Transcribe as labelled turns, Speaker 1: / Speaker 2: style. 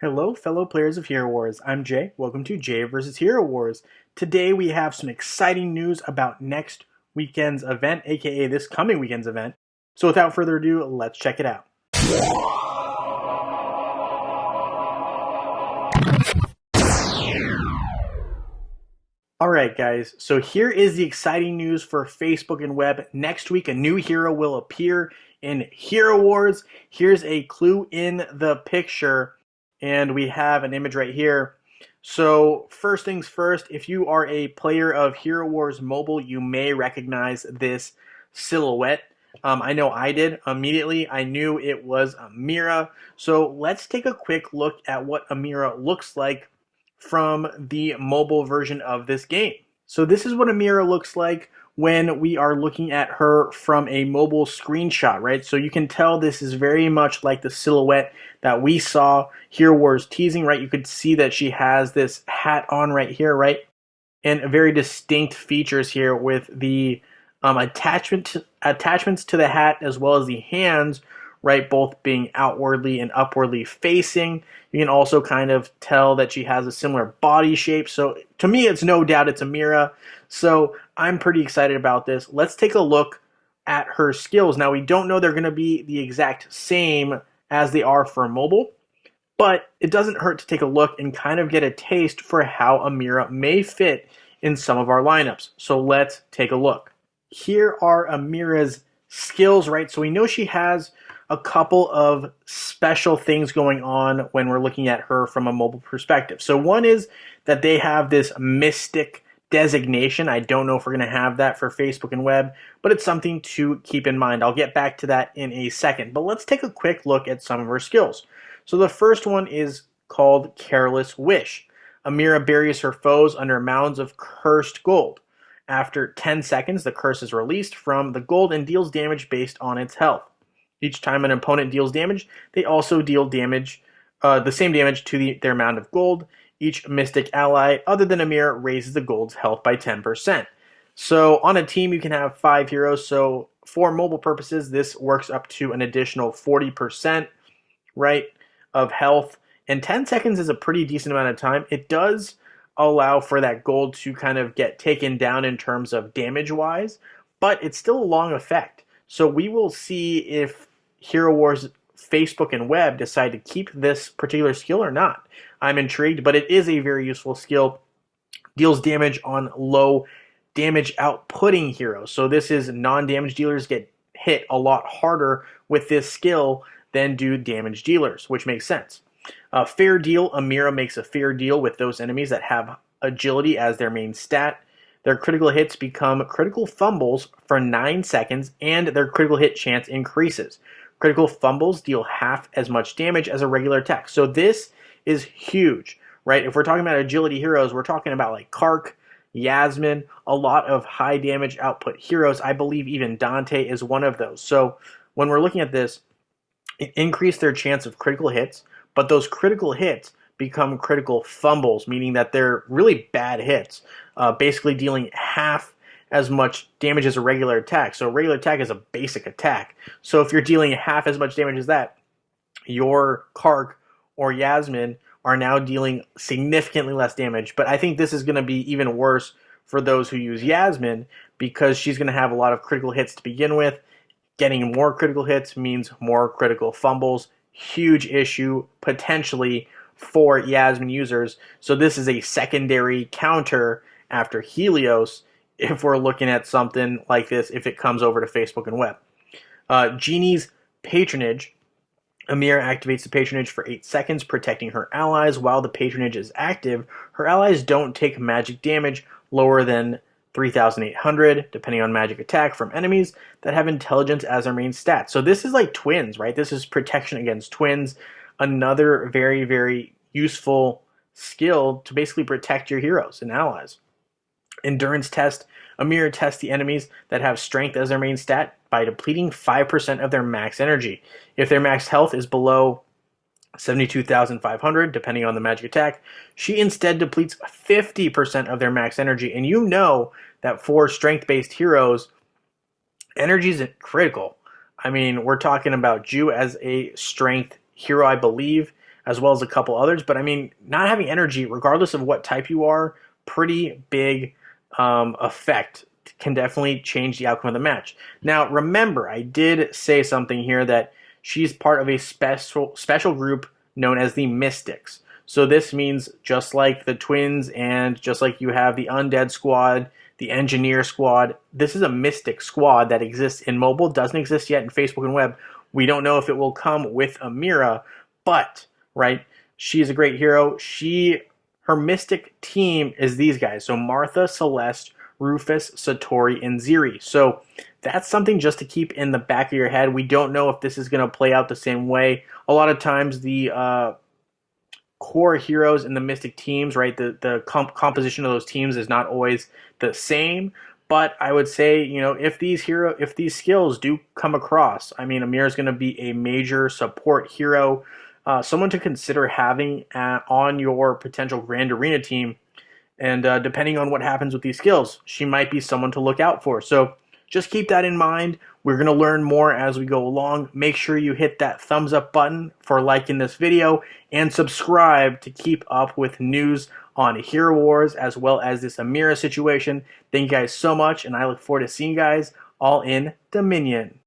Speaker 1: Hello, fellow players of Hero Wars. I'm Jay. Welcome to Jay vs. Hero Wars. Today we have some exciting news about next weekend's event, aka this coming weekend's event. So without further ado, let's check it out. Alright guys, so here is the exciting news for Facebook and web. Next week a new hero will appear in Hero Wars. Here's a clue in the picture, and we have an image right here. So first things first, if you are a player of Hero Wars Mobile, you may recognize this silhouette. I know I did immediately. I knew it was Amira. So let's take a quick look at what Amira looks like from the mobile version of this game. So this is what Amira looks like when we are looking at her from a mobile screenshot, right? So you can tell this is very much like the silhouette that we saw Hero Wars teasing, right? You could see that she has this hat on right here, right? And very distinct features here with the attachments to the hat as well as the hands, right, both being outwardly and upwardly facing. You can also kind of tell that she has a similar body shape. So to me, it's no doubt it's Amira. So I'm pretty excited about this. Let's take a look at her skills. Now, we don't know they're going to be the exact same as they are for mobile, but it doesn't hurt to take a look and kind of get a taste for how Amira may fit in some of our lineups. So let's take a look. Here are Amira's skills, right? So we know she has a couple of special things going on when we're looking at her from a mobile perspective. So one is that they have this mystic designation. I don't know if we're going to have that for Facebook and web, but it's something to keep in mind. I'll get back to that in a second, but let's take a quick look at some of her skills. So the first one is called Careless Wish. Amira buries her foes under mounds of cursed gold. After 10 seconds, the curse is released from the gold and deals damage based on its health. Each time an opponent deals damage, they also deal damage, the same damage to their amount of gold. Each mystic ally other than Amira raises the gold's health by 10%. So on a team, you can have 5 heroes. So for mobile purposes, this works up to an additional 40%, right, of health. And 10 seconds is a pretty decent amount of time. It does allow for that gold to kind of get taken down in terms of damage-wise, but it's still a long effect. So we will see if Hero Wars Facebook and web decide to keep this particular skill or not. I'm intrigued, but it is a very useful skill. Deals damage on low damage outputting heroes. So this is non-damage dealers get hit a lot harder with this skill than do damage dealers, which makes sense. Fair deal, Amira makes a fair deal with those enemies that have agility as their main stat. Their critical hits become critical fumbles for 9 seconds, and their critical hit chance increases. Critical fumbles deal half as much damage as a regular attack. So this is huge, right? If we're talking about agility heroes, we're talking about like Kark, Yasmin, a lot of high damage output heroes. I believe even Dante is one of those. So when we're looking at this, it increased their chance of critical hits, but those critical hits become critical fumbles, meaning that they're really bad hits, basically dealing half as much damage as a regular attack. So a regular attack is a basic attack. So if you're dealing half as much damage as that, your Kark or Yasmin are now dealing significantly less damage. But I think this is going to be even worse for those who use Yasmin because she's going to have a lot of critical hits to begin with. Getting more critical hits means more critical fumbles. Huge issue potentially for Yasmin users. So this is a secondary counter after Helios if we're looking at something like this, if it comes over to Facebook and web. Genie's Patronage. Amira activates the patronage for 8 seconds, protecting her allies. While the patronage is active, her allies don't take magic damage lower than 3,800, depending on magic attack, from enemies that have intelligence as their main stat. So this is like twins, right? This is protection against twins. Another very, very useful skill to basically protect your heroes and allies. Endurance test. Amira tests the enemies that have strength as their main stat by depleting 5% of their max energy. If their max health is below 72,500, depending on the magic attack, she instead depletes 50% of their max energy. And you know that for strength-based heroes, energy is critical. I mean, we're talking about Ju as a strength hero, I believe. as well as a couple others. But I mean, not having energy, regardless of what type you are, pretty big effect, can definitely change the outcome of the match. Now, remember, I did say something here that she's part of a special group known as the Mystics. So this means just like the Twins and just like you have the Undead Squad, the Engineer Squad, this is a Mystic Squad that exists in mobile, doesn't exist yet in Facebook and web. We don't know if it will come with Amira, but, right, she's a great hero. Her Mystic team is these guys. So Martha, Celeste, Rufus, Satori, and Ziri. So that's something just to keep in the back of your head. We don't know if this is going to play out the same way. A lot of times the core heroes in the Mystic teams, right? The composition of those teams is not always the same. But I would say, if these skills do come across, I mean, Amir is going to be a major support hero, someone to consider having on your potential Grand Arena team. And depending on what happens with these skills, she might be someone to look out for. So just keep that in mind. We're going to learn more as we go along. Make sure you hit that thumbs up button for liking this video and subscribe to keep up with news on Hero Wars as well as this Amira situation. Thank you guys so much, and I look forward to seeing you guys all in Dominion.